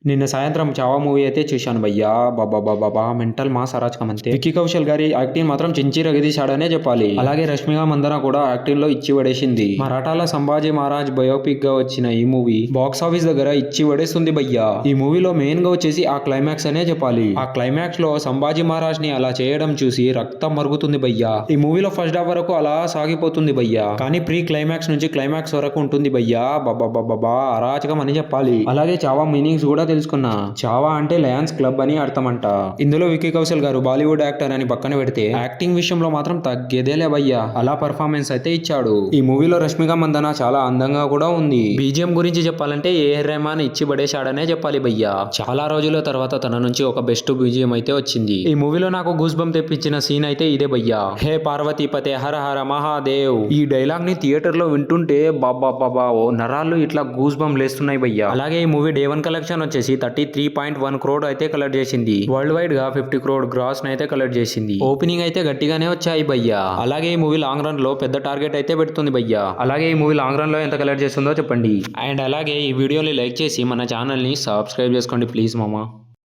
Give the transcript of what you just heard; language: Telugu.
నిన్న సాయంత్రం చావా మూవీ అయితే చూశాను భయ్యా. బాబా మెంటల్ మాస్ అరాచకం అంతే. విక్కీ కౌశల్ గారి యాక్టింగ్ మాత్రం చించి రగదీశాడనే చెప్పాలి. అలాగే రష్మిక మందన కూడా యాక్టింగ్ లో ఇచ్చి పడేసింది. మరాఠాల సంభాజీ మహారాజ్ బయోపిక్ గా వచ్చిన ఈ మూవీ బాక్స్ ఆఫీస్ దగ్గర ఇచ్చి పడేస్తుంది భయ్యా. ఈ మూవీలో మెయిన్ గా వచ్చేసి ఆ క్లైమాక్స్ అనే చెప్పాలి. ఆ క్లైమాక్స్ లో సంభాజీ మహారాజ్ ని అలా చేయడం చూసి రక్తం మరుగుతుంది భయ్యా. ఈ మూవీలో ఫస్ట్ హాఫ్ వరకు అలా సాగిపోతుంది భయ్యా. కానీ ప్రీ క్లైమాక్స్ నుంచి క్లైమాక్స్ వరకు ఉంటుంది భయ్యా. బాబా అరాచకం అని చెప్పాలి. అలాగే చావా మీనింగ్స్ కూడా తెలుసుకున్నా. చావా అంటే లయన్స్ క్లబ్ అని అర్థమంట. ఇందులో విక్కీ కౌశల్ గారు బాలీవుడ్ యాక్టర్ అని పక్కన పెడితే యాక్టింగ్ విషయంలో మాత్రం తగ్గేదేలే భయ్యా. అలా పర్ఫార్మెన్స్ అయితే ఇచ్చాడు. ఈ మూవీలో రష్మిక మందన చాలా అందంగా కూడా ఉంది. బీజిఎం గురించి చెప్పాలంటే ఏఆర్ రెహమాన్ ఇచ్చి పడేశాడనే చెప్పాలి భయ్యా. చాలా రోజుల తర్వాత తన నుంచి ఒక బెస్ట్ బీజిఎం అయితే వచ్చింది. ఈ మూవీలో నాకు గూస్ బంప్ తెప్పించిన సీన్ అయితే ఇదే భయ్యా. హే పార్వతీపతే హర హర మహాదేవ్. ఈ డైలాగ్ ని థియేటర్ లో వింటుంటే బాబా నరాలు ఇట్లా గూస్ బంప్ లేస్తున్నాయి భయ్యా. అలాగే ఈ మూవీ డే 1 కలెక్షన్ వచ్చేసి 33.1 crore అయితే కలెక్ట్ చేసింది. వరల్డ్ వైడ్ గా 50 crore గ్రాస్ అయితే కలెక్ట్ చేసింది. ఓపెనింగ్ అయితే గట్టిగానే వచ్చాయి భయ్యా. అలాగే ఈ మూవీ లాంగ్ రన్ లో పెద్ద టార్గెట్ అయితే పెడుతుంది భయ్యా. అలాగే ఈ మూవీ లాంగ్ రన్ లో ఎంత కలెక్ట్ చేస్తుందో చెప్పండి. అండ్ అలాగే ఈ వీడియోని లైక్ చేసి మన ఛానల్ ని సబ్స్క్రైబ్ చేసుకోండి ప్లీజ్ మామా.